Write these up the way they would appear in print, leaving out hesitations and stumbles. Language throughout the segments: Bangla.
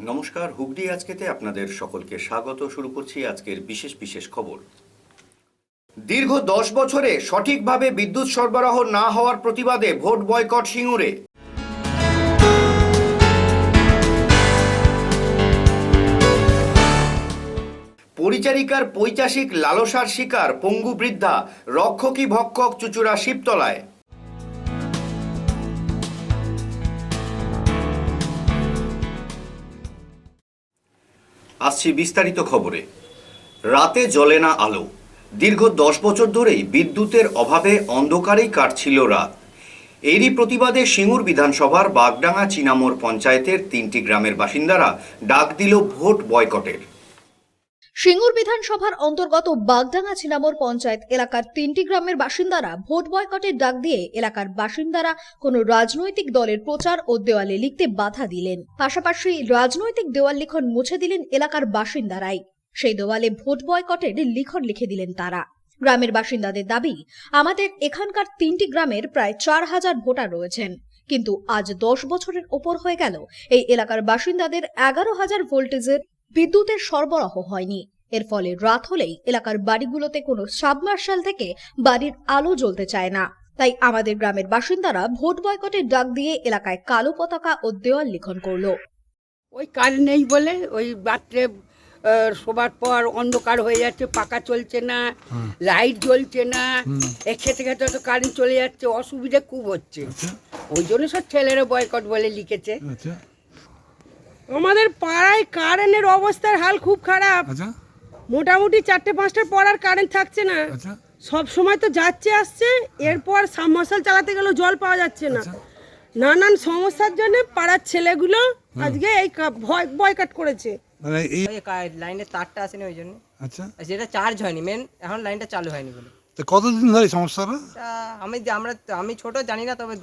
নমস্কার, হুগলি আজকেতে আপনাদের সকলকে স্বাগত। শুরু করছি আজকের বিশেষ বিশেষ খবর। দীর্ঘ 10 বছরে সঠিকভাবে বিদ্যুৎ সরবরাহ না হওয়ার প্রতিবাদে ভোট বয়কট সিঙ্গুরে। পরিচারিকার পৈশাচিক লালসার শিকার পঙ্গু বৃদ্ধা, রক্ষকী ভক্ষক চুচুড়া শিবতলায়। আসছি বিস্তারিত খবরে। রাতে জ্বলে না আলো। দীর্ঘ 10 বছর ধরেই বিদ্যুতের অভাবে অন্ধকারেই কাটছিল রাত। এরই প্রতিবাদে সিঙ্গুর বিধানসভার বাগডাঙ্গা চিনামোড় পঞ্চায়েতের 3টি গ্রামের বাসিন্দারা ডাক দিল ভোট বয়কটের। সিঙ্গুর বিধানসভার অন্তর্গত বাগডাঙ্গা চিনামোড় পঞ্চায়েত এলাকার 3টি গ্রামের বাসিন্দারা ভোট বয়কটের ডাক দিয়ে এলাকার বাসিন্দারা কোনো রাজনৈতিক দলের প্রচার ও দেওয়ালে লিখতে বাধা দিলেন। পাশাপাশি রাজনৈতিক দেওয়াল লিখন মুছে দিলেন এলাকার বাসিন্দারাই। সেই দেওয়ালে ভোট বয়কটের লিখন লিখে দিলেন তারা। গ্রামের বাসিন্দাদের দাবি, আমাদের এখানকার 3টি গ্রামের প্রায় 4000 ভোটার রয়েছেন, কিন্তু আজ 10 বছরের ওপর হয়ে গেল এই এলাকার বাসিন্দাদের 11,000 ভোল্টেজের বিদ্যুতের সরবরাহ হয়নি। এর ফলে রাত হলেই এলাকার বাড়িগুলোতে কোনো সাবমার্শাল থেকে বাড়ির আলো জ্বলতে চায় না। তাই আমাদের গ্রামের বাসিন্দারা ভোট বয়কটের ডাক দিয়ে এলাকায় কালো পতাকা ও দেওয়াল লিখন করলো। ওই কারেন্ট নেই বলে ওই রাত্রে শোবার পর অন্ধকার হয়ে যাচ্ছে, পাকা চলছে না, লাইট জ্বলছে না, খেতে খেতে তো কারেন্ট চলে যাচ্ছে, অসুবিধা খুব হচ্ছে। ওই জন্য সব ছেলেরা বয়কট বলে লিখেছে। আমাদের পাড়ায় কারেন্টের অবস্থার হাল খুব খারাপ। মোটামুটি 4-5টার পর আর কারেন্ট থাকছে না। সব সময় তো যাচ্ছে আসছে, এরপর সাবমার্শাল চালাতে গেলেও জল পাওয়া যাচ্ছে না। নানান সমস্যার জন্য পাড়ার ছেলেগুলো আজকে এই বয়কট করেছে। মানে এই লাইনের তারটা আসেনি ওই জন্য। আচ্ছা, যেটা চার্জ হয়নি, মেন এখন লাইনটা চালু হয়নি বলে। তো কতদিন ধরে সমস্যাটা? আমি ছোট জানি না, তবে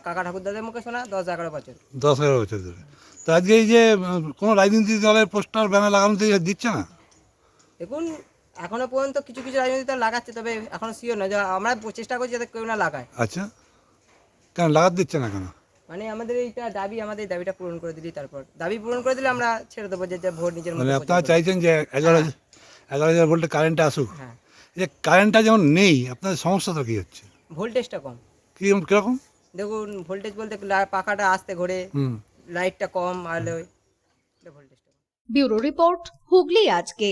কাকা ঠাকুরদাদের মুখে শোনা 10-11 বছর। 10-11 বছর ধরে। তো আজকে এই যে কোনো রাজনীতি দলের পোস্টার ব্যানার লাগানো দিচ্ছে না? দেখুন, এখনো পর্যন্ত কিছু কিছু রাজনীতি দল লাগাচ্ছে, তবে এখনো শিওর না। আমরা চেষ্টা করছি যাতে কেউ না লাগায়। আচ্ছা, কেন লাগাতে দিচ্ছে না কেন? মানে আমাদের এইটা দাবি, আমাদের দাবিটা পূরণ করে দিলি, তারপর দাবি পূরণ করে দিলে আমরা ছেড়ে দেবো যে ভোট নিজের মানে মতো। আপনারা চাইছেন যে 11,000 ভোল্টে কারেন্টটা আসুক। হ্যাঁ, এই যে কারেন্টটা যেমন নেই, আপনাদের সমস্যাটা কী হচ্ছে? ভোল্টেজটা কম। কীরকম? দেখুন, ভোল্টেজ বলতে পাখাটা আসতে ঘোরে, লাইটটা কম, আলো ভোল্টেজটা। ব্যুরো রিপোর্ট, হুগলি আজকে।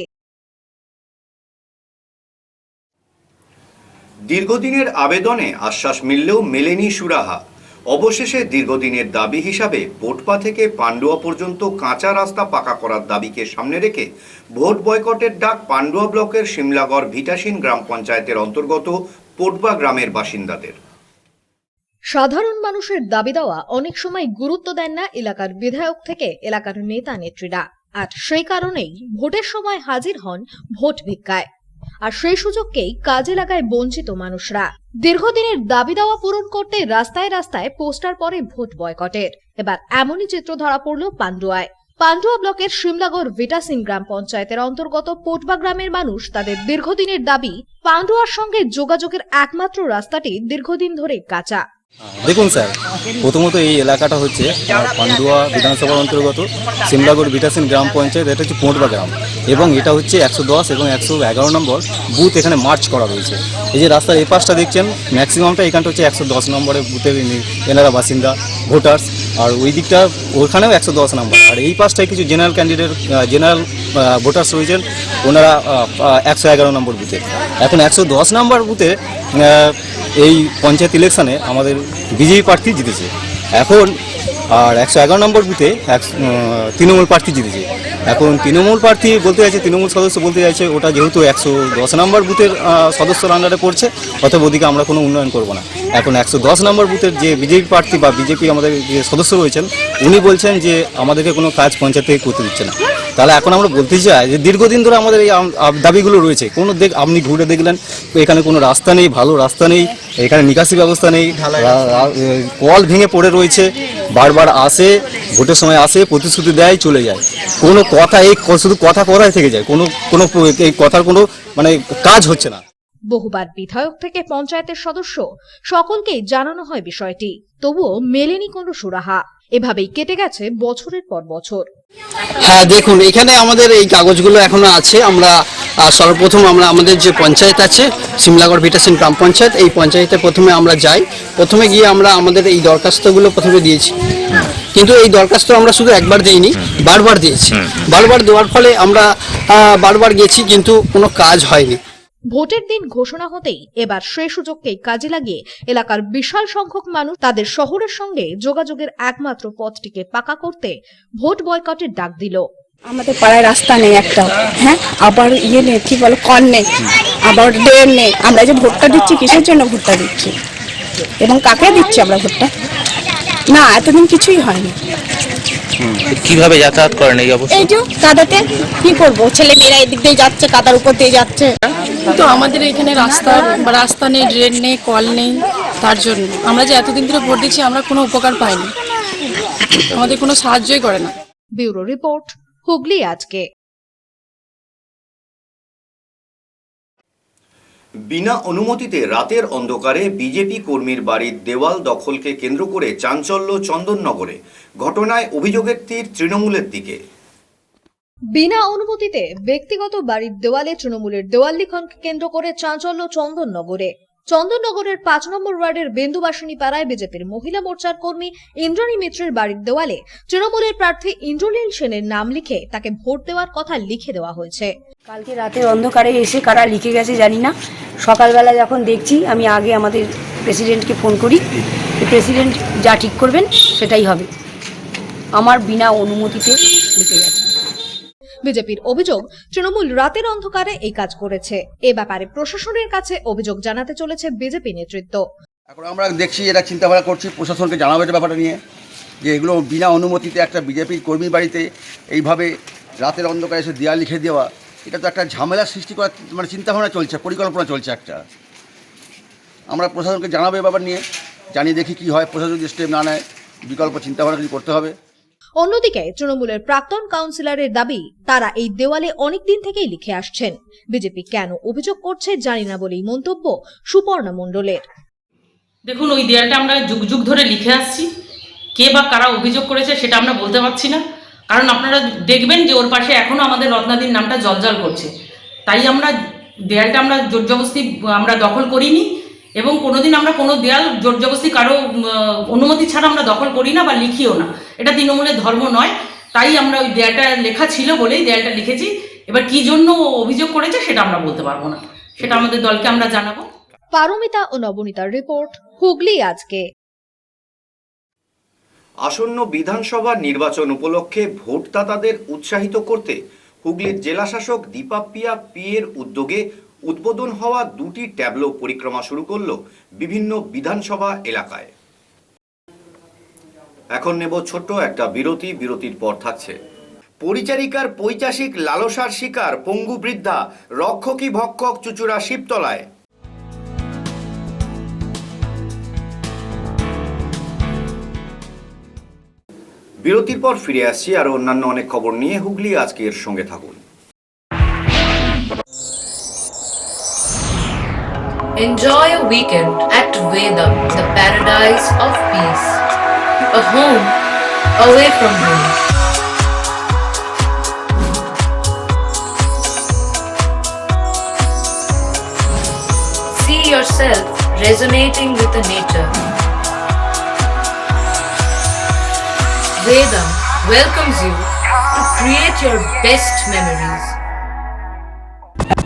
দীর্ঘদিনের আবেদনে আশ্বাস মিললেও মেলেনি সুরাহা। অবশেষে দীর্ঘদিনের দাবি হিসাবে পোটপা থেকে পান্ডুয়া পর্যন্ত কাঁচা রাস্তা পাকা করার দাবিকে সামনে রেখে ভোট বয়কটের ডাক পান্ডুয়া ব্লকের শিমলাগড় ভিটাসিন গ্রাম পঞ্চায়েতের অন্তর্গত পোটবা গ্রামের বাসিন্দাদের। সাধারণ মানুষের দাবি দেওয়া অনেক সময় গুরুত্ব দেন না এলাকার বিধায়ক থেকে এলাকার নেতা নেত্রীরা, আর সেই কারণেই ভোটের সময় হাজির হন ভোট ভিক্ষায়। আর সেই সুযোগকেই কাজে লাগায় বঞ্চিত মানুষরা। দীর্ঘদিনের দাবি দেওয়া পূরণ করতে রাস্তায় রাস্তায় পোস্টার পরে ভোট বয়কটের। এবার এমনই চিত্র ধরা পড়ল পান্ডুয়ায়। পান্ডুয়া ব্লকের শিমলাগড় ভিটাসিন গ্রাম পঞ্চায়েতের অন্তর্গত পোটবা গ্রামের মানুষ তাদের দীর্ঘদিনের দাবি, পান্ডুয়ার সঙ্গে যোগাযোগের একমাত্র রাস্তাটি দীর্ঘদিন ধরে কাঁচা। দেখুন স্যার, প্রথমত এই এলাকাটা হচ্ছে পান্ডুয়া বিধানসভার অন্তর্গত শিমলাগড় ভিটাসিন গ্রাম পঞ্চায়েত। এটা হচ্ছে পোটবা গ্রাম এবং এটা হচ্ছে 110 এবং 111 নম্বর বুথ এখানে মার্চ করা রয়েছে। এই যে রাস্তার এই পাশটা দেখছেন, ম্যাক্সিমামটা এখানটা হচ্ছে 110 নম্বরের বুথের এনারা বাসিন্দা ভোটার্স, আর ওই দিকটা ওখানেও 110 নম্বর। আর এই পাশটায় কিছু জেনারেল ক্যান্ডিডেট জেনারেল ভোটার্স রয়েছেন, ওনারা 111 নম্বর বুথে। এখন 110 নম্বর বুথে এই পঞ্চায়েত ইলেকশানে আমাদের বিজেপি প্রার্থী জিতেছে এখন, আর 111 নম্বর বুথে তৃণমূল প্রার্থী জিতেছে। এখন তৃণমূল প্রার্থী বলতে চাইছে, তৃণমূল সদস্য বলতে চাইছে ওটা যেহেতু 110 নম্বর বুথের সদস্যর আন্ডারে পড়ছে, অথবা ওদিকে আমরা কোনো উন্নয়ন করব না। এখন 110 নম্বর বুথের যে বিজেপি প্রার্থী বা বিজেপি আমাদের যে সদস্য রয়েছেন, উনি বলছেন যে আমাদেরকে কোনো কাজ পঞ্চায়েত থেকে করতে দিচ্ছে না। তাহলে এখন আমরা বলতে চাই যে দীর্ঘদিন ধরে আমাদের এই দাবিগুলো রয়েছে। কোনো আপনি ঘুরে দেখলেন এখানে কোনো রাস্তা নেই, ভালো রাস্তা নেই, এখানে নিকাশি ব্যবস্থা নেই, কল ভেঙে পড়ে রয়েছে, বারবার আসে, ভোটের সময় আসে, প্রতিশ্রুতি দেয়, চলে যায়। কোনো কথা এই শুধু কথায় থেকে যায়, কোনো এই কথার কোনো মানে কাজ হচ্ছে না। বহুবার বিধায়ক থেকে পঞ্চায়েতের সদস্য সকলকেই জানানো হয় বিষয়টি, তবুও মেলেনি কোনো সুরাহা। এভাবেই কেটে গেছে বছরের পর বছর। হ্যাঁ, দেখুন এখানে আমাদের এই কাগজগুলো এখনো আছে। আমরা সর্বপ্রথম আমরা আমাদের যে পঞ্চায়েত আছে সিমলাগড় ভিটাসিন গ্রাম পঞ্চায়েত, এই পঞ্চায়েতে প্রথমে আমরা যাই। প্রথমে গিয়ে আমরা আমাদের এই দরখাস্তগুলো প্রথমে দিয়েছি, কিন্তু এই দরখাস্ত আমরা শুধু একবার দিইনি, বারবার দিয়েছি। বারবার দেওয়ার ফলে আমরা বারবার গেছি, কিন্তু কোনো কাজ হয়নি। ভোটের দিন ঘোষণা হতেই এবার সেই সুযোগকেই কাজে লাগিয়ে এলাকার বিশাল সংখ্যক মানুষ তাদের শহরের সঙ্গে যোগাযোগের একমাত্র পথটিকে পাকা করতে ভোট বয়কটের ডাক দিল। আমাদের পাড়ায় রাস্তা নেই একটাও, হ্যাঁ, আবার নেই, কি বলো, কল নেই, আবার ড্রেন নেই। আমরা যে ভোটটা দিচ্ছি কিসের জন্য ভোটটা দিচ্ছি এবং কাকে দিচ্ছি আমরা ভোটটা? না, এতদিন কিছুই হয়নি। কিভাবে যাতায়াত করেন এই অবস্থা? এই যে কাদাতে কি করবো, ছেলে মেয়েরা এদিক দিয়ে যাচ্ছে, কাদার উপর দিয়ে যাচ্ছে। তো আমাদের এখানে রাস্তা নেই, ড্রেন নেই, কল নেই, তার জন্য আমরা যে এতদিন ধরে ভোট দিচ্ছি আমরা কোনো উপকার পাইনি, আমাদের কোনো সাহায্যই করে না। ব্যুরো রিপোর্ট, হুগলি আজকে। বিনা অনুমতিতে রাতের অন্ধকারে বিজেপি কর্মীর বাড়ির দেওয়াল দখলকে কেন্দ্র করে চাঞ্চল্য চন্দননগরে। ঘটনায় অভিযোগের তীর তৃণমূলের দিকে। বিনা অনুমতিতে ব্যক্তিগত বাড়ির দেওয়ালে তৃণমূলের দেওয়াল লিখনকে কেন্দ্র করে চাঞ্চল্য চন্দননগরে। চন্দননগরের 5 নম্বর ওয়ার্ডের বেন্দুবাসিনী পাড়ায় বিজেপির মহিলা মোর্চার কর্মী ইন্দ্রাণী মিত্রের বাড়ির দেওয়ালে তৃণমূলের প্রার্থী ইন্দ্রনীল সেনের নাম লিখে তাকে ভোট দেওয়ার কথা লিখে দেওয়া হয়েছে। কালকে রাতের অন্ধকারে এসে কারা লিখে গেছে জানি না। সকালবেলা যখন দেখছি, আমি আগে আমাদের প্রেসিডেন্টকে ফোন করি, প্রেসিডেন্ট যা ঠিক করবেন সেটাই হবে। আমার বিনা অনুমতিতে লিখে গেছে। বিজেপির অভিযোগ, তৃণমূল রাতের অন্ধকারে এই কাজ করেছে। এ ব্যাপারে প্রশাসনের কাছে অভিযোগ জানাতে চলেছে বিজেপি নেতৃত্ব। এখন আমরা দেখছি, এটা চিন্তা ভাবনা করছি প্রশাসনকে জানাবো এটা ব্যাপারটা নিয়ে, যে এগুলো বিনা অনুমতিতে একটা বিজেপির কর্মীর বাড়িতে এইভাবে রাতের অন্ধকারে এসে দেওয়াল লিখে দেওয়া, এটা তো একটা ঝামেলার সৃষ্টি করার মানে চিন্তাভাবনা চলছে, পরিকল্পনা চলছে একটা। আমরা প্রশাসনকে জানাবো এ ব্যাপার নিয়ে, জানিয়ে দেখি কি হয়। প্রশাসন যদি স্টেপ না নেয়, বিকল্প চিন্তাভাবনা কিছু করতে হবে। অন্যদিকে তৃণমূলের প্রাক্তন কাউন্সিলরের দাবি, তারা এই দেওয়ালে অনেকদিন থেকেই লিখে আসছেন। বিজেপি কেন অভিযোগ করছে জানি না বলেই মন্তব্য সুপর্ণা মণ্ডলের। দেখুন, ওই দেয়ালটা আমরা যুগ যুগ ধরে লিখে আসছি, কে বা কারা অভিযোগ করেছে সেটা আমরা বলতে পারছি না, কারণ আপনারা দেখবেন যে ওর পাশে এখনো আমাদের রত্নাদির নামটা জলজল করছে। তাই আমরা দেয়ালটা আমরা জোর জবরদস্তি আমরা দখল করিনি, এবং কোনোদিন আমরা কোনো দেয়াল জোর জবরদস্তি কারো অনুমতি ছাড়া আমরা দখল করি না বা লিখিও না। এটা তৃণমূলের ধর্ম নয়। তাই আমরা ওই দেয়ালটা লেখা ছিল বলেই দেয়ালটা লিখেছি। এবার কি জন্য অভিযোগ করেছে সেটা আমরা বলতে পারবো না, সেটা আমাদের দলকে আমরা জানাবো। পারমিতা ও নবনীতার রিপোর্ট, হুগলি আজকে। আসন্ন বিধানসভা নির্বাচন উপলক্ষে ভোটদাতাদের উৎসাহিত করতে হুগলির জেলাশাসক দীপা পিয়ের উদ্যোগে উদ্বোধন হওয়া 2টি ট্যাবলো পরিক্রমা শুরু করল বিভিন্ন বিধানসভা এলাকায়। এখন নেব ছোট্ট একটা বিরতি। বিরতির পর থাকছে পরিচারিকার পৈশাচিক লালসার শিকার পঙ্গু বৃদ্ধা, রক্ষকী ভক্ষক চুচুড়া শিবতলায়। বিরতির পর ফিরে আসছি আর অন্যান্য অনেক খবর নিয়ে। হুগলি আজকের সঙ্গে থাকুন। Enjoy a weekend at Vedam, the paradise of peace. A home away from home. See yourself resonating with the nature. Vedam welcomes you to create your best memories.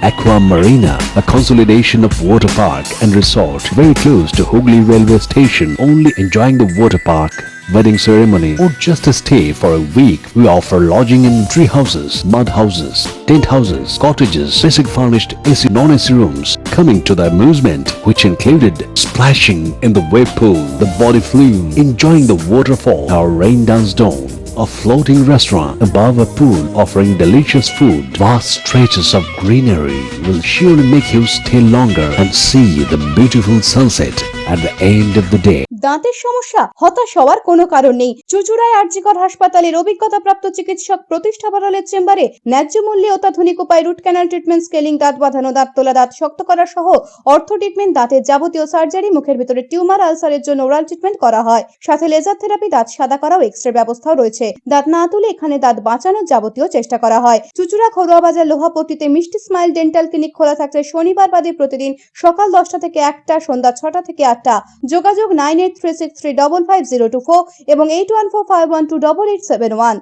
Aqua Marina, a consolidation of water park and resort very close to Hooghly railway station. Only enjoying the water park, wedding ceremony or just a stay for a week. We offer lodging in tree houses, mud houses, tent houses, cottages, basic furnished AC non-AC rooms. Coming to the amusement which included splashing in the wave pool, the body flume, enjoying the waterfall, our rain dance dome, a floating restaurant above a pool offering delicious food. Vast stretches of greenery will surely make you stay longer and see the beautiful sunset at the end of the day. দাঁতের সমস্যা? হতাশ হওয়ার কোনো কারণ নেই। চুঁচুড়ায় আরজিকর হাসপাতালের অভিজ্ঞতাপ্রাপ্ত চিকিৎসক প্রতিষ্ঠা বড়ালের চেম্বারে ন্যায্য মূল্যে অত্যাধুনিক উপায় রুট ক্যানাল ট্রিটমেন্ট, স্কেলিং, দাঁত বাঁধানো, দাঁত তোলা, দাঁত শক্ত করা সহ অর্থো ট্রিটমেন্ট, দাঁতের যাবতীয় সার্জারি, মুখের ভিতরে টিউমার, আলসারের জন্য ওরাল ট্রিটমেন্ট করা হয়। সাথে লেজার থেরাপি, দাঁত সাদা করাও এক্সরে ব্যবস্থাও রয়েছে। দাঁত না তুলে এখানে দাঁত বাঁচানোর যাবতীয় চেষ্টা করা হয়। চুঁচুড়া ঘরোয়া বাজার লোহাপট্টিতে মিষ্টি স্মাইল ডেন্টাল ক্লিনিক খোলা থাকছে শনিবার বাদে প্রতিদিন সকাল 10টা থেকে 1টা, সন্ধ্যা 6টা থেকে 8টা। যোগাযোগ 9836355024 এবং 8145128871।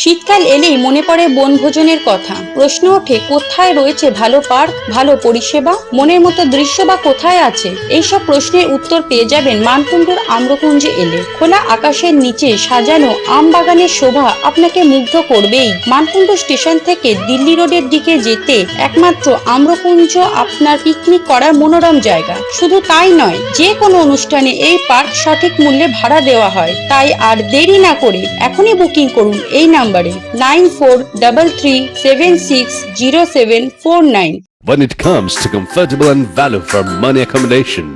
শীতকাল এলেই মনে পড়ে বনভোজনের কথা। প্রশ্ন ওঠে, কোথায় রয়েছে ভালো পার্ক, ভালো পরিষেবা, মনের মতো দৃশ্য বা কোথায় আছে? এইসব প্রশ্নের উত্তর পেয়ে যাবেন মানকুণ্ডুর আম্রকুঞ্জে এলে। খোলা আকাশের নিচে সাজানো আম বাগানের শোভা আপনাকে মুগ্ধ করবেই। মানকুণ্ডু স্টেশন থেকে দিল্লি রোডের দিকে যেতে একমাত্র আম্রকুঞ্জ আপনার পিকনিক করার মনোরম জায়গা। শুধু তাই নয়, যে কোনো অনুষ্ঠানে এই পার্ক সঠিক মূল্যে ভাড়া দেওয়া হয়। তাই আর দেরি না করে এখনই বুকিং করুন এই নাম্বারে 9433760749। When it comes to comfortable and value for money accommodation,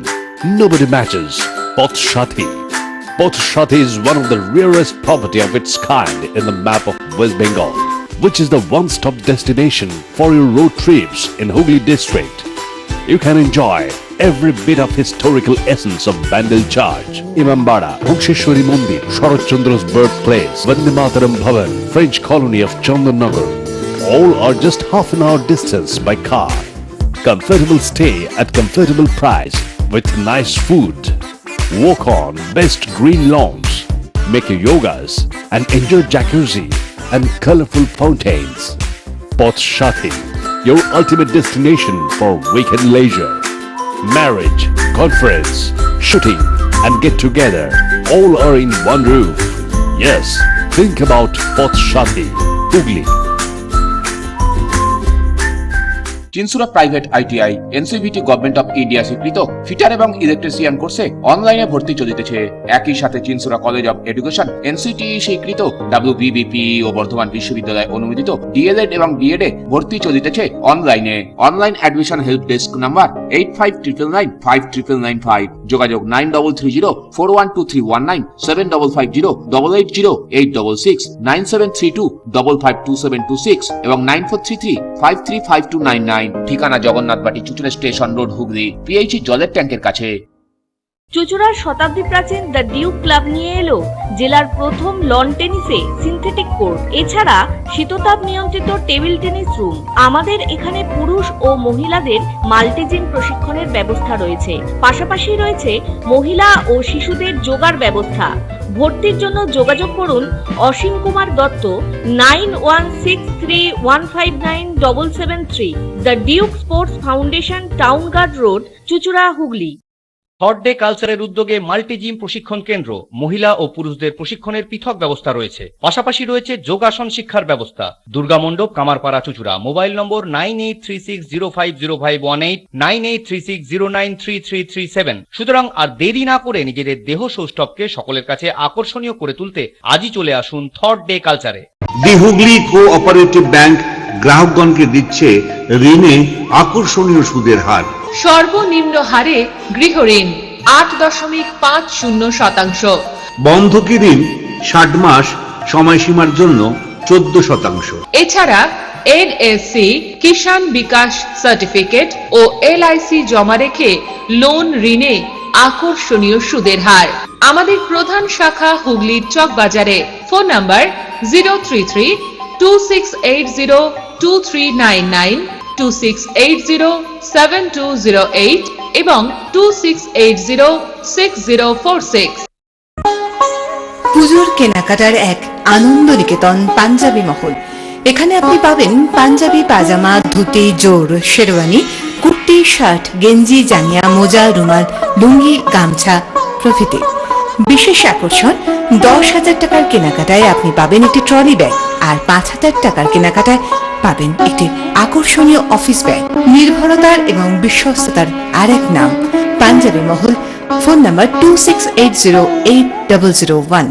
nobody matches Poth Shati. Poth Shati is one of the rarest property of its kind in the map of West Bengal, which is the one-stop destination for your road trips in Hooghly district. You can enjoy every bit of historical essence of Bandel Church, Imambara, Bhuksheshwari Mandir, Sharat Chandra's birthplace, Vande Mataram Bhavan, French colony of Chandannagar. All are just half an hour distance by car. Comfortable stay at comfortable price with nice food. Walk on best green lawns, make your yogas and enjoy jacuzzi and colorful fountains. Poth Shati, your ultimate destination for weekend leisure. Marriage, conference, shooting and get together all are in one roof. Yes, think about Poth Shati, Hooghly. Chinsurah private ITI NCVT government of India স্বীকৃত ফিটার এবং ইলেকট্রিশিয়ান কোর্সে অনলাইনে ভর্তি চলিতেছে। একই সাথে Chinsurah college of education NCTE স্বীকৃত WBBP ও বর্ধমান বিশ্ববিদ্যালয় অনুমোদিত ডিএলএড এবং ডিএড এ ভর্তি চলিতেছে অনলাইনে। Online admission help desk number 8599959995। যোগাযোগ 9330412319 7550880866 9732552726 এবং 9433535299। ঠিকানা জগন্নাথ বাটি, Chuchura station road, Hooghly, PHE জলের ট্যাঙ্কের কাছে। চুঁচুড়ার শতাব্দী প্রাচীন দ্য ডিউক ক্লাব নিয়ে এলো জেলার প্রথম লন টেনিসে সিনথেটিক কোর্ট, এছাড়া শীততাপ নিয়ন্ত্রিত টেবিল টেনিস রুম। আমাদের এখানে পুরুষ ও মহিলাদের মাল্টিজিম প্রশিক্ষণের ব্যবস্থা রয়েছে। পাশাপাশি রয়েছে মহিলা ও শিশুদের যোগার ব্যবস্থা। ভর্তির জন্য যোগাযোগ করুন Asim Kumar Dutta 9163159773। The duke sports foundation, town guard road, চুঁচুড়া, হুগলি। থার্ড ডে কালচারের উদ্যোগে মাল্টি জিম প্রশিক্ষণ কেন্দ্র, মহিলা ও পুরুষদের প্রশিক্ষণের পৃথক ব্যবস্থা রয়েছে। পাশাপাশি রয়েছে যোগাসন শিক্ষার ব্যবস্থা। দুর্গা মণ্ডপ, কামারপাড়া, চুঁচুড়া। মোবাইল নম্বর 9836050518, 9836093337। সুতরাং আর দেরি না করে নিজেদের দেহ সৌষ্ঠবকে সকলের কাছে আকর্ষণীয় করে তুলতে আজই চলে আসুন থার্ড ডে কালচারে। দি হুগলি কোঅপারেটিভ ব্যাংক গ্রাহকগণকে দিচ্ছে ঋণে আকর্ষণীয় সুদের হার। সর্বনিম্ন হারে গৃহঋণ 8.50%। বন্ধকি ঋণ 60 মাস সময়সীমার জন্য 14%। এছাড়া এনএসসি, কিষাণ বিকাশ সার্টিফিকেট ও এলআইসি জমা রেখে লোন ঋণে আকর্ষণীয় সুদের হার। আমাদের প্রধান শাখা হুগলির চক বাজারে। ফোন নাম্বার 033-2680-2399, 2680-7208 এবং 2680-6046। পুজোর কেনাকাটার এক আনন্দ নিকেতন পাঞ্জাবি মহল। এখানে আপনি পাবেন পাঞ্জাবি, পাজামা, ধুতি, জোর, শেরওয়ানি, কুর্তি, শার্ট, গেঞ্জি, জাঙ্গিয়া, মোজা, রুমাল, লুঙ্গি, গামছা প্রভৃতি। বিশেষ আকর্ষণ, 10,000 টাকার কেনাকাটায় আপনি পাবেন একটি ট্রলি ব্যাগ, আর 5,000 টাকার কেনাকাটায় পাবেন একটি আকর্ষণীয় অফিস ব্যাগ। নির্ভরতার এবং বিশ্বস্ততার আরেক নাম পাঞ্জাবি মহল। Phone number 26808001।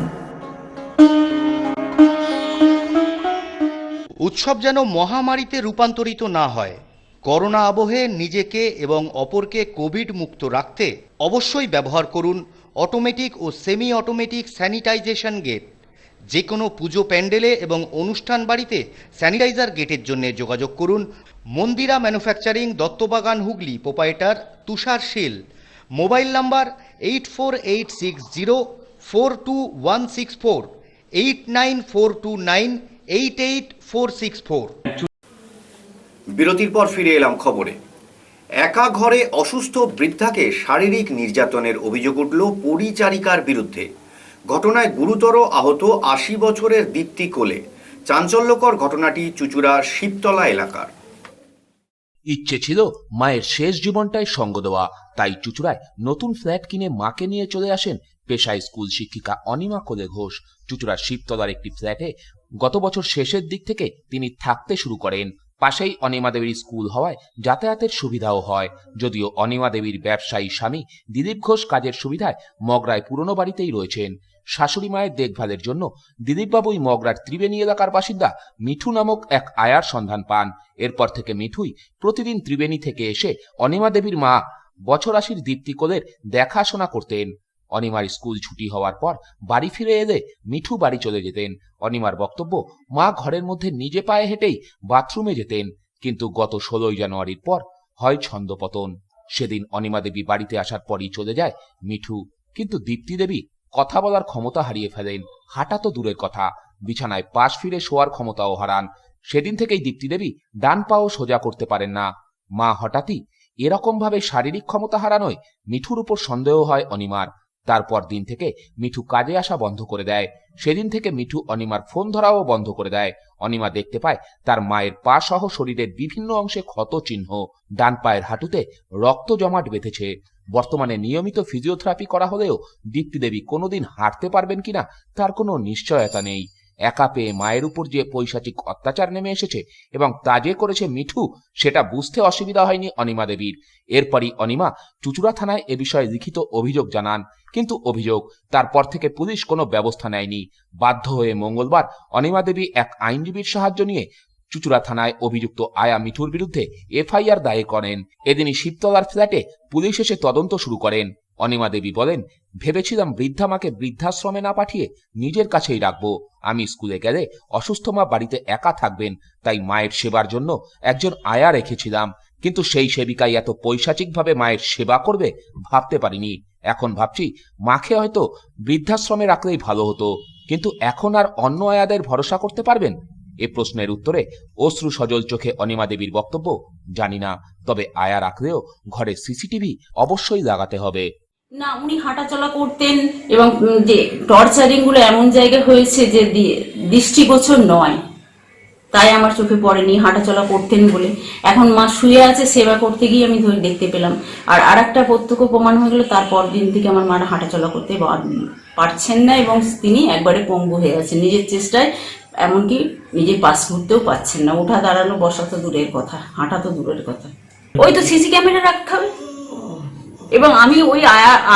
উৎসব যেন মহামারীতে রূপান্তরিত না হয়, করোনা আবহে নিজেকে এবং অপরকে কোভিড মুক্ত রাখতে অবশ্যই ব্যবহার করুন অটোমেটিক ও সেমি অটোমেটিক স্যানিটাইজেশন গেট। যে কোনো পুজো প্যান্ডেলে এবং অনুষ্ঠান বাড়িতে স্যানিটাইজার গেটের জন্য যোগাযোগ করুন Mandira manufacturing, Duttabagan, Hooghly. Proprietor Tushar Sil. Mobile number 8486042164, 8942988464। বিরতির পর ফিরে এলাম খবরে। একা ঘরে অসুস্থ বৃদ্ধাকে শারীরিক নির্যাতনের অভিযোগ উঠল পরিচারিকার বিরুদ্ধে। ঘটনায় গুরুতর আহত ৮০ বছরের দীপ্তি কোলে। চাঞ্চল্যকর ঘটনাটি চুঁচুড়ার শিবতলা এলাকার। ইচ্ছে ছিল মায়ের শেষ জীবনটায় সঙ্গ দেওয়া, তাই চুঁচুড়ায় নতুন ফ্ল্যাট কিনে মাকে নিয়ে চলে আসেন পেশায় স্কুল শিক্ষিকা অনিমা কোলে ঘোষ। চুঁচুড়ার শিবতলার একটি ফ্ল্যাটে গত বছর শেষের দিক থেকে তিনি থাকতে শুরু করেন। পাশেই অনিমা দেবীর স্কুল হওয়ায় যাতায়াতের সুবিধাও হয়। যদিও অনিমা দেবীর ব্যবসায়ী স্বামী দিলীপ ঘোষ কাজের সুবিধায় মগরায় পুরনো বাড়িতেই রয়েছেন। শাশুড়ি মায়ের দেখভালের জন্য দিলীপবাবুই মগরার ত্রিবেণী এলাকার বাসিন্দা মিঠু নামক এক আয়ার সন্ধান পান। এরপর থেকে মিঠুই প্রতিদিন ত্রিবেণী থেকে এসে অনিমা দেবীর মা বছর ৮০ দীপ্তি কোলের দেখাশোনা করতেন। অনিমার স্কুল ছুটি হওয়ার পর বাড়ি ফিরে এলে মিঠু বাড়ি চলে যেতেন। অনিমার বক্তব্য, মা ঘরের মধ্যে নিজে পায়ে হেঁটেই বাথরুমে যেতেন, কিন্তু গত ১৬ জানুয়ারির পর হয় ছন্দপতন। সেদিন অনিমা দেবী বাড়িতে আসার পরই চলে যায় মিঠু, কিন্তু দীপ্তি দেবী কথা বলার ক্ষমতা হারিয়ে ফেলেন। হাঁটা তো দূরের কথা, বিছানায় পাশ ফিরে শোয়ার ক্ষমতাও হারান। সেদিন থেকেই দীপ্তি দেবী ডান পাও সোজা করতে পারেন না। মা হঠাৎই এরকম ভাবে শারীরিক ক্ষমতা হারানোয় মিঠুর উপর সন্দেহ হয় অনিমার। তারপর দিন থেকে মিঠু কাজে আসা বন্ধ করে দেয়। সেদিন থেকে মিঠু অনিমার ফোন ধরাও বন্ধ করে দেয়। অনিমা দেখতে পায় তার মায়ের পা সহ শরীরের বিভিন্ন অংশে ক্ষত চিহ্ন, ডান পায়ের হাঁটুতে রক্ত জমাট বেঁধেছে। বর্তমানে নিয়মিত ফিজিওথেরাপি করা হলেও দীপ্তি দেবী কোনোদিন হাঁটতে পারবেন কিনা তার কোনো নিশ্চয়তা নেই। একা পেয়ে মায়ের উপর যে পৈশাচিক অত্যাচার নেমে এসেছে এবং তা যে করেছে মিঠু, সেটা বুঝতে অসুবিধা হয়নি অনিমা দেবীর। এরপরই অনিমা চুঁচুড়া থানায় এ বিষয়ে লিখিত অভিযোগ জানান, কিন্তু তারপর থেকে পুলিশ কোনো ব্যবস্থা নেয়নি। বাধ্য হয়ে মঙ্গলবার অনিমা দেবী এক আইনজীবীর সাহায্য নিয়ে চুঁচুড়া থানায় অভিযুক্ত আয়া মিঠুর বিরুদ্ধে এফআইআর দায়ের করেন। এদিনই শিবতলার ফ্ল্যাটে পুলিশ এসে তদন্ত শুরু করেন। অনিমা দেবী বলেন, ভেবেছিলাম বৃদ্ধা মাকে বৃদ্ধাশ্রমে না পাঠিয়ে নিজের কাছেই রাখবো। আমি স্কুলে গেলে অসুস্থ মা বাড়িতে একা থাকবেন, তাই মায়ের সেবার জন্য একজন আয়া রেখেছিলাম, কিন্তু সেই সেবিকাই এত পৈশাচিকভাবে মায়ের সেবা করবে ভাবতে পারিনি। এখন ভাবছি মাকে হয়তো বৃদ্ধাশ্রমে রাখলেই ভালো হতো, কিন্তু এখন আর অন্য আয়াদের ভরসা করতে পারবেন? এ প্রশ্নের উত্তরে অশ্রু সজল চোখে অনিমা দেবীর বক্তব্য, জানি না, তবে আয়া রাখলেও ঘরে সিসিটিভি অবশ্যই লাগাতে হবে। না, উনি হাঁটাচলা করতেন এবং যে টর্চারিং গুলো এমন জায়গায় হয়েছে যে দৃষ্টিগোচর নয়, তাই আমার চোখে পড়েনি হাঁটাচলা করতেন বলে। এখন মা শুয়ে আছে, সেবা করতে গিয়ে আমি দেখতে পেলাম। আর আরেকটা প্রত্যক্ষ প্রমাণ হয়ে গেল, তারপর দিন থেকে আমার মা হাঁটাচলা করতে পারছেন না এবং তিনি একবারে পঙ্গু হয়ে আছেন নিজের চেষ্টায়, এমনকি নিজে পাশ ঘুরতেও পাচ্ছেন না। ওঠা দাঁড়ানো বসা তো দূরের কথা, হাঁটা তো দূরের কথা। ওই তো সিসি ক্যামেরা রাখতে হবে, এবং আমি ওই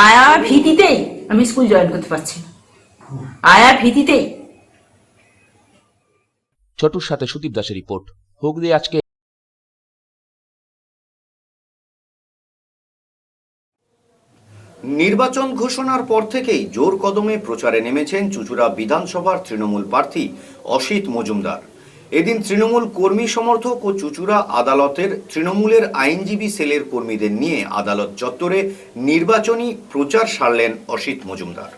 আয়া ভীতিতেই আমি স্কুল জয়েন করতে পারছি না, আয়া ভীতিতেই। ছোটুর সাথে সুদীপ দাসের রিপোর্ট, হুগলি আজকে। নির্বাচন ঘোষণার পর থেকেই জোর কদমে প্রচারে নেমেছেন চুঁচুড়া বিধানসভার তৃণমূল প্রার্থী অসিত মজুমদার। এদিন তৃণমূল কর্মী সমর্থক ও চুঁচুড়া আদালতের তৃণমূলের আইনজীবী সেলের কর্মীদের নিয়ে আদালত চত্বরে নির্বাচনী প্রচার সারলেন অসিত মজুমদার।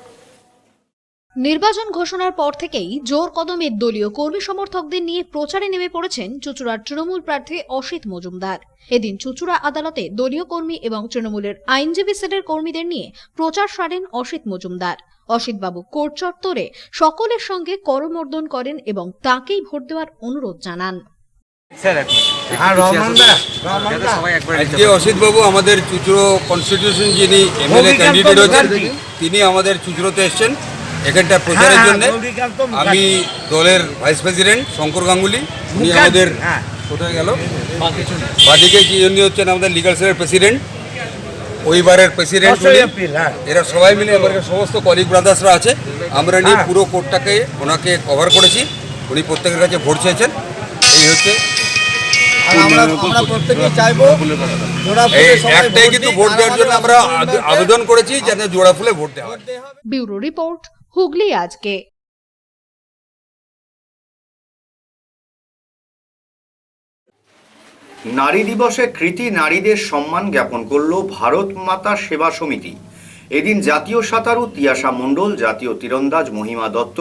নির্বাচন ঘোষণার পর থেকেই জোর কদমে দলীয় কর্মী সমর্থকদের নিয়ে প্রচারে নেমে পড়েছেন চুঁচুড়ার তৃণমূল প্রার্থী অসিত মজুমদার। এদিন চুঁচুড়া আদালতে দলীয় কর্মী এবং তৃণমূলের আইনজীবী সেলের কর্মীদের নিয়ে প্রচার সারেন অসিত মজুমদার। অসিতবাবু কোর্ট চত্বরে সকলের সঙ্গে করমর্দন করেন এবং তাকেই ভোট দেওয়ার অনুরোধ জানান। অসিতবাবু আমাদের চুঁচুড়ো কনস্টিটিউশন যিনি এমএলএ ক্যান্ডিডেট হয়েছেন, তিনি আমাদের চুঁচুড়োতে এসছেন এখানটা প্রচারের জন্য। আমি দলের ভাইস প্রেসিডেন্ট শঙ্কর গাঙ্গুলি, উনি আমাদের কোথায় গেল বাদিকে, যিনি হচ্ছেন আমাদের লিগাল সেলের প্রেসিডেন্ট, ওইবারের প্রেসিডেন্ট, এরা সবাই মিলে আমাদের সমস্ত কলিগ ব্রাদার্সরা আছে। আমরা নিয়ে পুরো কোর্টটাকে ওনাকে কভার করেছি। উনি প্রত্যেকের কাছে ভোট চেয়েছেন। এই হচ্ছে আমরা প্রত্যেকেই চাইবো একটাই কিন্তু ভোট দেওয়ার জন্য আমরা আবেদন করেছি যাতে জোড়া ফুলে ভোট দেওয়া হয়। ব্যুরো রিপোর্ট, হুগলি আজকে। নারী দিবসে কৃতি নারীদের সম্মান জ্ঞাপন করল ভারত মাতা সেবা সমিতি। এদিন জাতীয় সাঁতারু তিয়াশা মণ্ডল, জাতীয় তীরন্দাজ মহিমা দত্ত,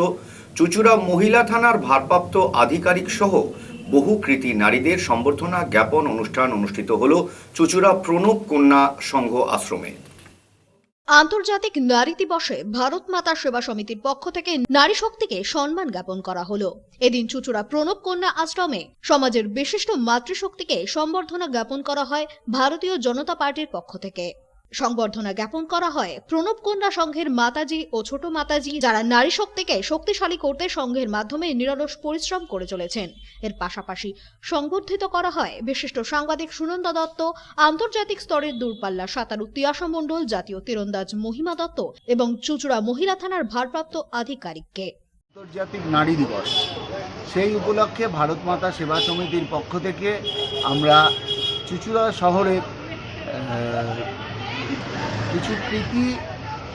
চুঁচুড়া মহিলা থানার ভারপ্রাপ্ত আধিকারিক সহ বহু কৃতি নারীদের সম্বর্ধনা জ্ঞাপন অনুষ্ঠান অনুষ্ঠিত হল চুঁচুড়া প্রণব কন্যা সংঘ আশ্রমে। আন্তর্জাতিক নারী দিবসে ভারত মাতা সেবা সমিতির পক্ষ থেকে নারী শক্তিকে সম্মান জ্ঞাপন করা হলো। এদিন চুঁচুড়া প্রণব কন্যা আশ্রমে সমাজের বিশিষ্ট মাতৃশক্তিকে সম্বর্ধনা জ্ঞাপন করা হয় ভারতীয় জনতা পার্টির পক্ষ থেকে। সংবর্ধনা জ্ঞাপন করা হয় প্রণব কন্যা সংঘের মাতাজি ও ছোট মাতাজি, যারা নারী শক্তিকে শক্তিশালী করতে সংঘের মাধ্যমে নিরলস পরিশ্রম করে চলেছেন। এর পাশাপাশি সংবর্ধিত করা হয় বিশিষ্ট সাংবাদিক সুনন্দা দত্ত, আন্তর্জাতিক স্তরের দূরপাল্লা সাঁতারু তিয়াশা মণ্ডল, জাতীয় তীরন্দাজ মহিমা দত্ত এবং চুঁচুড়া মহিলা থানার ভারপ্রাপ্ত আধিকারিককে। আন্তর্জাতিক নারী দিবস, সেই উপলক্ষে ভারত মাতা সেবা সমিতির পক্ষ থেকে আমরা চুঁচুড়া শহরের কিছু কৃতি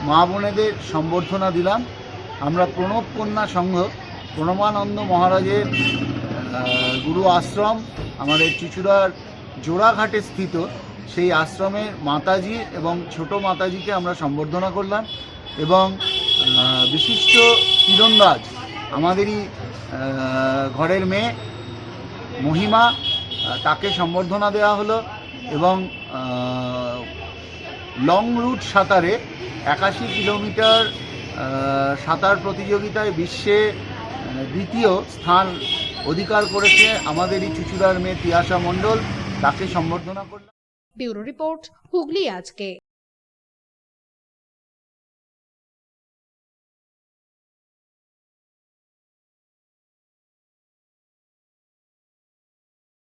মা বোনেদের সম্বর্ধনা দিলাম। আমরা প্রণব কন্যা সংঘ প্রণবানন্দ মহারাজের গুরু আশ্রম আমাদের চুঁচুড়ার জোড়াঘাটে স্থিত, সেই আশ্রমের মাতাজি এবং ছোট মাতাজিকে আমরা সম্বর্ধনা করলাম এবং বিশিষ্ট তীরন্দাজ আমাদেরই ঘরের মেয়ে মহিমা, তাকে সম্বর্ধনা দেওয়া হলো এবং লং রুট সাঁতারে 81 কিলোমিটার সাঁতার প্রতিযোগিতায় বিশ্বে দ্বিতীয় স্থান অধিকার করেছে আমাদেরই চুঁচুড়ার মেয়ে তিয়াশা মণ্ডল, তাকে সম্বর্ধনা করলাম। ব্যুরো রিপোর্ট, হুগলি আজকে।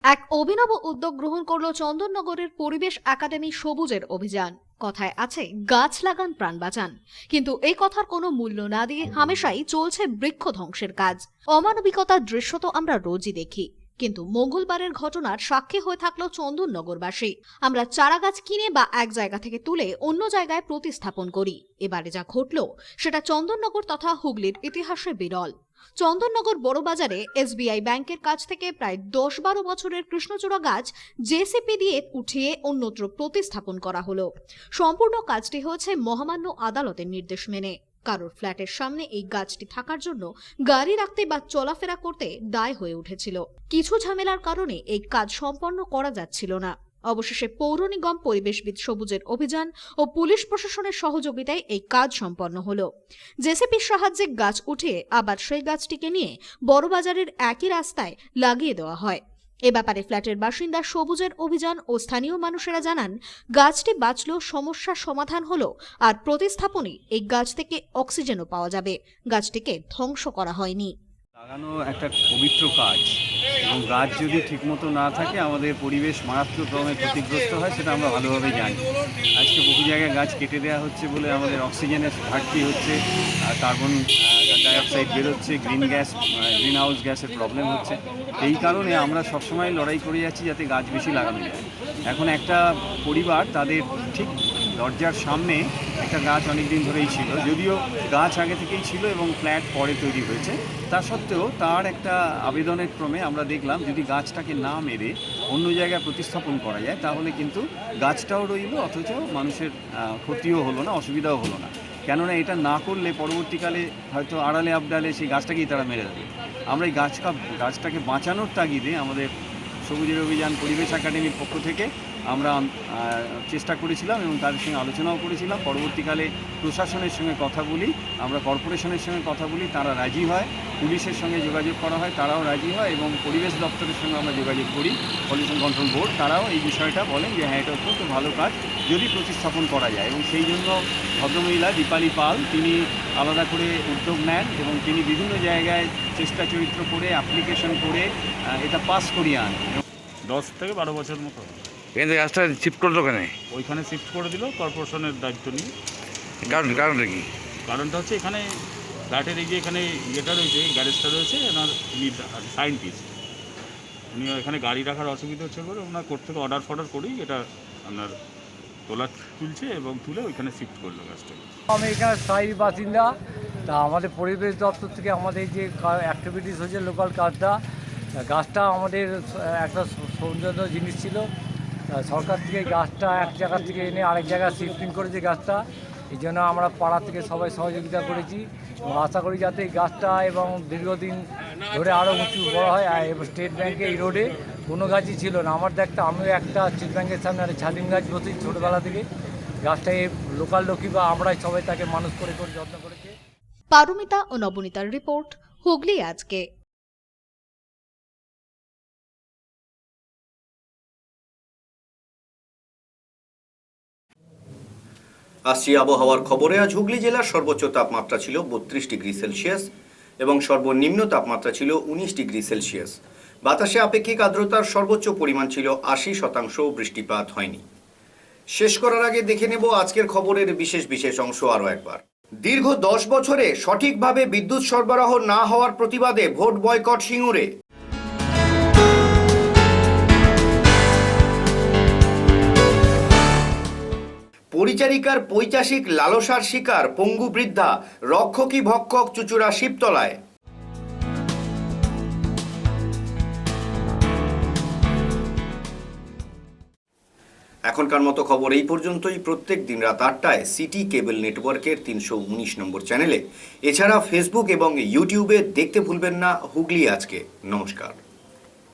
এক অভিনব উদ্যোগ গ্রহণ করল চন্দননগরের পরিবেশ একাডেমি সবুজের অভিযান। কথায় আছে গাছ লাগান প্রাণ বাঁচান, কিন্তু এই কথার কোনো মূল্য না দিয়ে হামেশাই চলছে বৃক্ষ ধ্বংসের কাজ। অমানবিকতার দৃশ্য তো আমরা রোজই দেখি, কিন্তু মঙ্গলবারের ঘটনার সাক্ষী হয়ে থাকলো চন্দননগরবাসী। আমরা চারা গাছ কিনে বা এক জায়গা থেকে তুলে অন্য জায়গায় প্রতিস্থাপন করি। এবারে যা ঘটল সেটা চন্দননগর তথা হুগলির ইতিহাসে বিরল। চন্দননগর বড়বাজারে এসবিআই ব্যাংকের কাছ থেকে প্রায় 10-12 বছরের কৃষ্ণচূড়া গাছ জেসিপি দিয়ে উঠিয়ে অন্যত্র প্রতিস্থাপন করা হলো। সম্পূর্ণ কাজটি হয়েছে মহামান্য আদালতের নির্দেশ মেনে। কারোর ফ্ল্যাটের সামনে এই গাছটি থাকার জন্য গাড়ি রাখতে বা চলাফেরা করতে দায় হয়ে উঠেছিল। কিছু ঝামেলার কারণে এই কাজ সম্পন্ন করা যাচ্ছিল না। অবশেষে পৌর নিগম, পরিবেশবিদ সবুজের অভিযান ও পুলিশ প্রশাসনের সহযোগিতায় এই কাজ সম্পন্ন হলো। জেসিপির সাহায্যে গাছ উঠিয়ে আবার সেই গাছটিকে নিয়ে বড়বাজারের একই রাস্তায় লাগিয়ে দেওয়া হয়। এ ব্যাপারে ফ্ল্যাটের বাসিন্দা সবুজের অভিযান ও স্থানীয় মানুষেরা জানান, গাছটি বাঁচলেও সমস্যার সমাধান হলো, আর প্রতিস্থাপনই এই গাছ থেকে অক্সিজেনও পাওয়া যাবে। গাছটিকে ধ্বংস করা হয়নি। লাগানো একটা পবিত্র কাজ, এবং গাছ যদি ঠিকমতো না থাকে আমাদের পরিবেশ মারাত্মকভাবে ক্ষতিগ্রস্ত হয়, সেটা আমরা ভালোভাবে জানি। আজকে বহু জায়গায় গাছ কেটে দেওয়া হচ্ছে বলে আমাদের অক্সিজেনের ঘাটতি হচ্ছে, কার্বন ডাইঅক্সাইড বেরোচ্ছে, গ্রিন হাউস গ্যাসের প্রবলেম হচ্ছে। এই কারণে আমরা সবসময় লড়াই করে যাচ্ছি যাতে গাছ বেশি লাগানো যায়। এখন একটা পরিবার তাদের ঠিক দরজার সামনে একটা গাছ অনেক দিন ধরেই ছিল, যদিও গাছ আগে থেকেই ছিল এবং ফ্ল্যাট পরে তৈরি হয়েছে, তা সত্ত্বেও তার একটা আবেদনের ক্রমে আমরা দেখলাম যদি গাছটাকে না মেরে অন্য জায়গায় প্রতিস্থাপন করা যায় তাহলে কিন্তু গাছটাও রইল, অথচ মানুষের ক্ষতিও হলো না, অসুবিধাও হলো না। কেননা এটা না করলে পরবর্তীকালে হয়তো আড়ালে আবডালে সেই গাছটাকেই তারা মেরে দেবে। আমরা এই গাছটাকে বাঁচানোর তাগিদে আমাদের সবুজের অভিযান পরিবেশ একাডেমির পক্ষ থেকে আমরা চেষ্টা করেছিলাম এবং তাদের সঙ্গে আলোচনাও করেছিলাম। পরবর্তীকালে প্রশাসনের সঙ্গে কথা বলি, আমরা কর্পোরেশনের সঙ্গে কথা বলি, তারা রাজি হয়। পুলিশের সঙ্গে যোগাযোগ করা হয়, তারাও রাজি হয়, এবং পরিবেশ দপ্তরের সঙ্গে আমরা যোগাযোগ করি, পলিউশন কন্ট্রোল বোর্ড, তারাও এই বিষয়টা বলেন যে হ্যাঁ এটা অত্যন্ত ভালো কাজ যদি প্রতিস্থাপন করা যায়। এবং সেই জন্য ভদ্রমহিলা দীপালি পাল তিনি আলাদা করে উদ্যোগ নেন এবং তিনি বিভিন্ন জায়গায় চেষ্টা চরিত্র করে অ্যাপ্লিকেশন করে এটা পাস করিয়ে আন। 10 থেকে 12 বছর মতো এখানে গাছটা শিফট করলো কেন? ওইখানে শিফট করে দিল কর্পোরেশনের দায়িত্ব নিয়ে। কারণটা কি? কারণটা হচ্ছে এখানে ফ্ল্যাটের এই যে এখানে ইয়েটা রয়েছে, গ্যারেজটা রয়েছে, এনার সায়েন্টিস্ট উনি এখানে গাড়ি রাখার অসুবিধা হচ্ছে বলে ওনার কোর্ট থেকে অর্ডার করেই এটা আপনার তুলছে এবং তুলে ওইখানে শিফট করলো গাছটাকে। আমি এখানে স্থায়ী বাসিন্দা। তা আমাদের পরিবেশ দপ্তর থেকে আমাদের যে অ্যাক্টিভিটিস হচ্ছে লোকাল গাছটা আমাদের একটা সৌন্দর্য জিনিস ছিল। সরকার থেকে গাছটা এক জায়গা থেকে এনে আরেক জায়গায় শিফটিং করেছে গাছটা, এই জন্য আমরা পাড়া থেকে সবাই সহযোগিতা করেছি এবং আশা করি যাতে এই গাছটা এবং দীর্ঘদিন ধরে আরও উঁচু বড় হয়। আর স্টেট ব্যাংকে এই রোডে কোনো গাছই ছিল না। আমার দেখতে আমিও একটা স্টেট ব্যাংকের সামনে একটা ছাতিম গাছ বসেছি ছোটোবেলা থেকে। গাছটা এই লোকাল লোকই বা আমরাই সবাই তাকে মানুষ করে যত্ন করেছে। পারমিতা ও নবনীতার রিপোর্ট, হুগলি আজকে। আসছি আবহাওয়ার খবরে। আজ হুগলি জেলার সর্বোচ্চ তাপমাত্রা ছিল 32 ডিগ্রি সেলসিয়াস এবং সর্বনিম্ন তাপমাত্রা ছিল 19 ডিগ্রি সেলসিয়াস। বাতাসে আপেক্ষিক আর্দ্রতার সর্বোচ্চ পরিমাণ ছিল 80%। বৃষ্টিপাত হয়নি। শেষ করার আগে দেখে নেব আজকের খবরের বিশেষ অংশ আরও একবার। দীর্ঘ 10 বছরে সঠিকভাবে বিদ্যুৎ সরবরাহ না হওয়ার প্রতিবাদে ভোট বয়কট সিঙ্গুরে। পরিচারিকার পৈশাচিক লালসার শিকার পঙ্গু বৃদ্ধা, রক্ষকী ভক্ষক চুচুড়া শিবতলায়। এখনকার মতো খবর এই পর্যন্তই। প্রত্যেক দিন রাত 8টায় সিটি কেবল নেটওয়ার্কের 319 নম্বর চ্যানেলে, এছাড়া ফেসবুক এবং ইউটিউবে দেখতে ভুলবেন না হুগলি আজকে। নমস্কার।